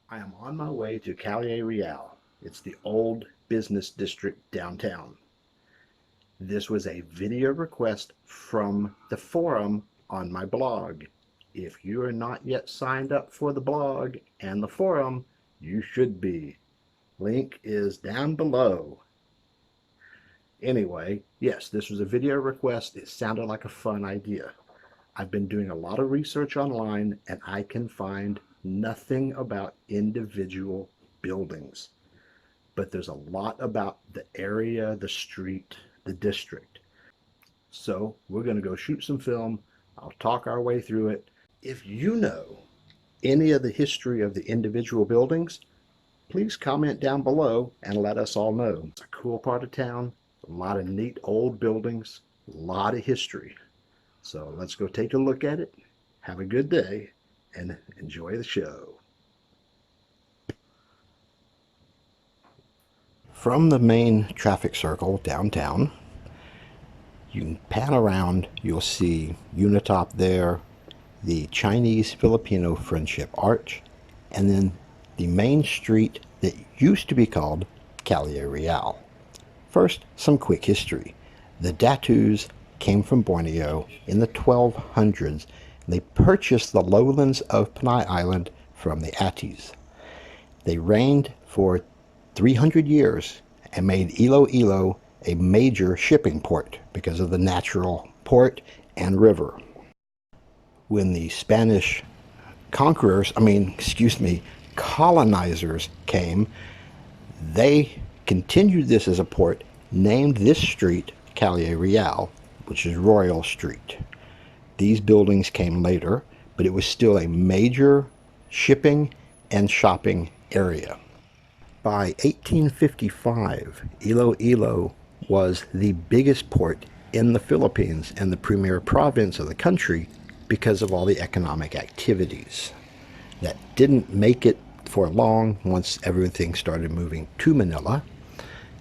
I am on my way to Calle Real. It's the old business district downtown. This was a video request from the forum on my blog. If you are not yet signed up for the blog and the forum, you should be. Link is down below. Anyway, yes, this was a video request. It sounded like a fun idea. I've been doing a lot of research online and I can find nothing about individual buildings. But there's a lot about the area, the street, the district. So we're going to go shoot some film. I'll talk our way through it. If you know any of the history of the individual buildings, please comment down below and let us all know. It's a cool part of town, a lot of neat old buildings, a lot of history. So let's go take a look at it. Have a good day and enjoy the show. From the main traffic circle downtown, you can pan around, you'll see Unitop there, the Chinese-Filipino Friendship Arch, and then the main street that used to be called Calle Real. First, some quick history. The Datus came from Borneo in the 1200s, and they purchased the lowlands of Panay Island from the Atis. They reigned for 300 years and made Iloilo a major shipping port because of the natural port and river. When the Spanish colonizers came, they continued this as a port, named this street Calle Real, which is Royal Street. These buildings came later, but it was still a major shipping and shopping area. By 1855, Iloilo was the biggest port in the Philippines and the premier province of the country because of all the economic activities. That didn't make it for long once everything started moving to Manila,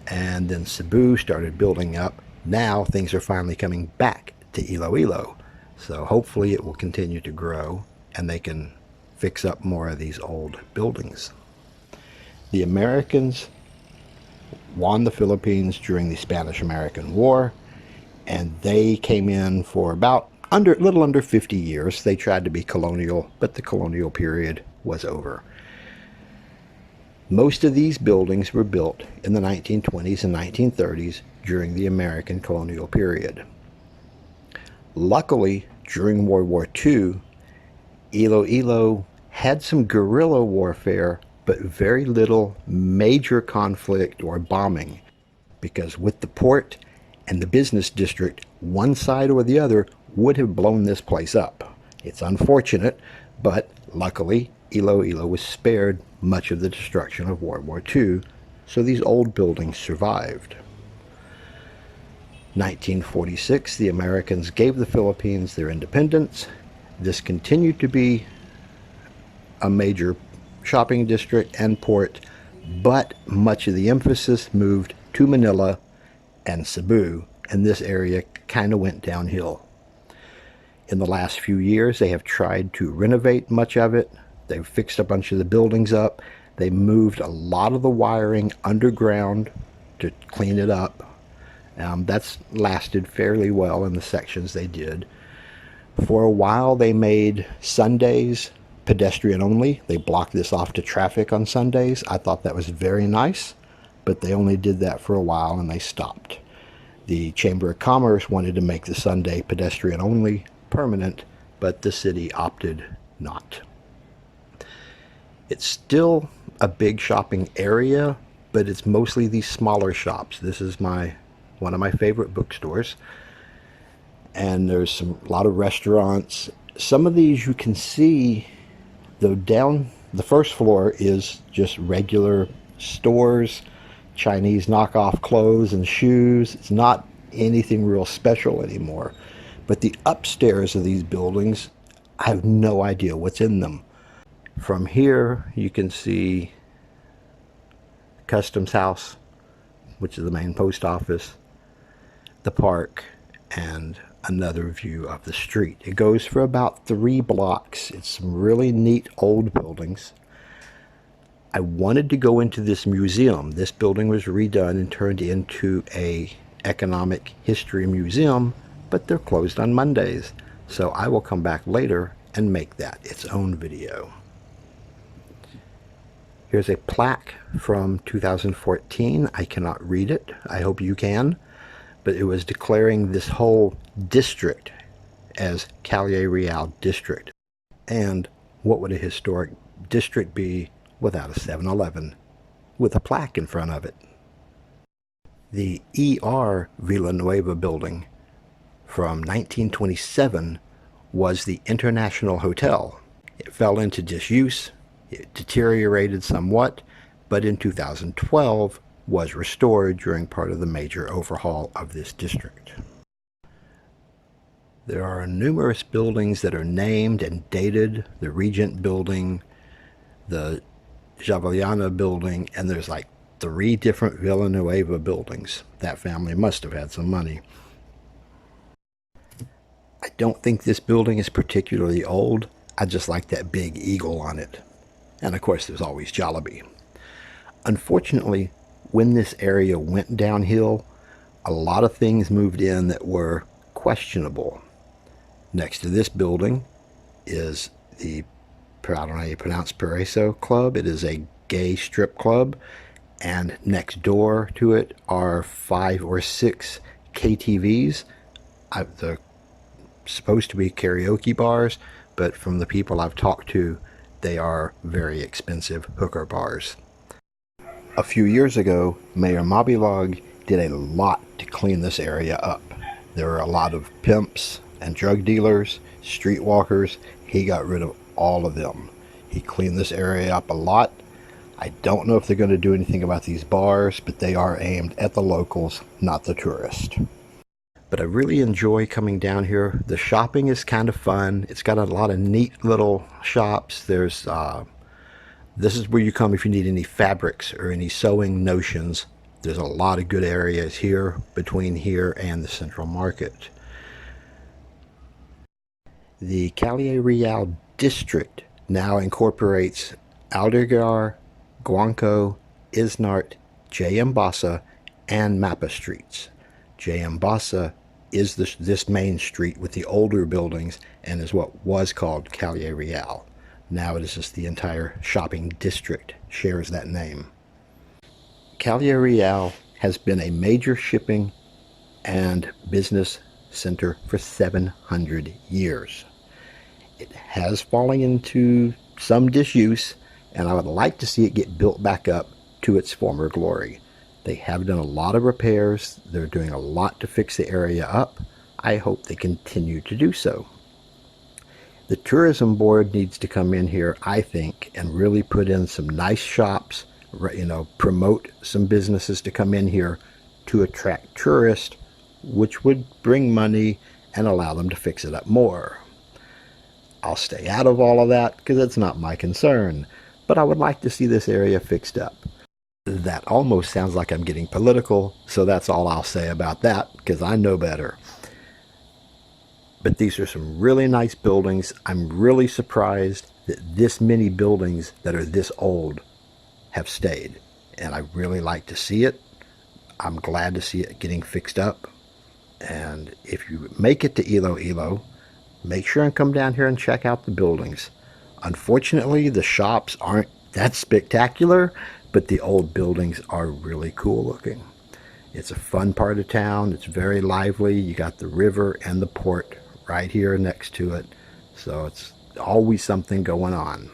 and then Cebu started building up. Now things are finally coming back to Iloilo, so hopefully it will continue to grow and they can fix up more of these old buildings. The Americans won the Philippines during the Spanish-American War, and they came in for about a little under 50 years. They tried to be colonial, but the colonial period was over. Most of these buildings were built in the 1920s and 1930s during the American colonial period. Luckily, during World War II, Iloilo had some guerrilla warfare, but very little major conflict or bombing, because with the port and the business district, one side or the other would have blown this place up. It's unfortunate, but luckily Iloilo was spared much of the destruction of World War II, so these old buildings survived. 1946, the Americans gave the Philippines their independence. This continued to be a major shopping district and port, but much of the emphasis moved to Manila and Cebu, and this area kind of went downhill. In the last few years, they have tried to renovate much of it. They've fixed a bunch of the buildings up. They moved a lot of the wiring underground to clean it up. That's lasted fairly well in the sections they did. For a while, they made Sundays pedestrian only. They blocked this off to traffic on Sundays. I thought that was very nice, but they only did that for a while and they stopped. The Chamber of Commerce wanted to make the Sunday pedestrian only permanent, but the city opted not. It's still a big shopping area, but it's mostly these smaller shops. This is one of my favorite bookstores, and there's a lot of restaurants. Some of these you can see, though, down the first floor is just regular stores, Chinese knockoff clothes and shoes. It's not anything real special anymore. But the upstairs of these buildings, I have no idea what's in them. From here, you can see Customs House, which is the main post office, the park, and another view of the street. It goes for about 3 blocks. It's some really neat old buildings. I wanted to go into this museum. This building was redone and turned into a economic history museum, but they're closed on Mondays. So I will come back later and make that its own video. Here's a plaque from 2014. I cannot read it. I hope you can. But it was declaring this whole district as Calle Real District. And what would a historic district be without a 7-Eleven with a plaque in front of it? The E.R. Villanueva building from 1927 was the International Hotel. It fell into disuse, it deteriorated somewhat, but in 2012 was restored during part of the major overhaul of this district. There are numerous buildings that are named and dated: the Regent Building, the Javeliana Building, and there's like 3 different Villanueva buildings. That family must have had some money. I don't think this building is particularly old. I just like that big eagle on it. And of course there's always Jollibee. Unfortunately, when this area went downhill, a lot of things moved in that were questionable. Next to this building is the, I don't know how you pronounce Paraiso Club. It is a gay strip club, and next door to it are 5 or 6 KTVs. They're supposed to be karaoke bars, but from the people I've talked to, they are very expensive hooker bars. A few years ago, Mayor Mabilog did a lot to clean this area up. There were a lot of pimps and drug dealers, streetwalkers. He got rid of all of them. He cleaned this area up a lot. I don't know if they're going to do anything about these bars, but they are aimed at the locals, not the tourists. But I really enjoy coming down here. The shopping is kind of fun. It's got a lot of neat little shops. There's this is where you come if you need any fabrics or any sewing notions. There's a lot of good areas here between here and the Central Market. The Calle Real District now incorporates Aldegar, Guanco, Isnart, J. Mbasa, and Mapa streets. J. Mbasa is this main street with the older buildings and is what was called Calle Real. Now it is just the entire shopping district shares that name. Calle Real has been a major shipping and business center for 700 years. It has fallen into some disuse, and I would like to see it get built back up to its former glory. They have done a lot of repairs. They're doing a lot to fix the area up. I hope they continue to do so. The tourism board needs to come in here, I think, and really put in some nice shops, promote some businesses to come in here to attract tourists, which would bring money and allow them to fix it up more. I'll stay out of all of that because it's not my concern, but I would like to see this area fixed up. That almost sounds like I'm getting political, so that's all I'll say about that because I know better. But these are some really nice buildings. I'm really surprised that this many buildings that are this old have stayed, and I really like to see it. I'm glad to see it getting fixed up. And if you make it to Iloilo, make sure and come down here and check out the buildings. Unfortunately, the shops aren't that spectacular, but the old buildings are really cool looking. It's a fun part of town. It's very lively. You got the river and the port right here next to it, so it's always something going on.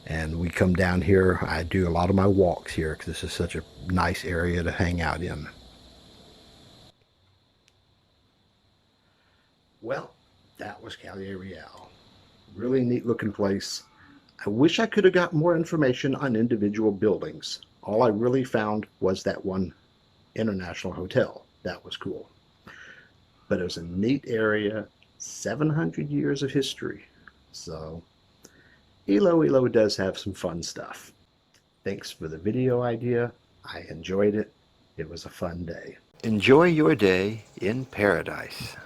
And we come down here, I do a lot of my walks here because this is such a nice area to hang out in. Well, that was Calle Real. Really neat looking place. I wish I could have got more information on individual buildings. All I really found was that one international hotel. That was cool. But it was a neat area, 700 years of history. So Iloilo does have some fun stuff. Thanks for the video idea. I enjoyed it. It was a fun day. Enjoy your day in paradise.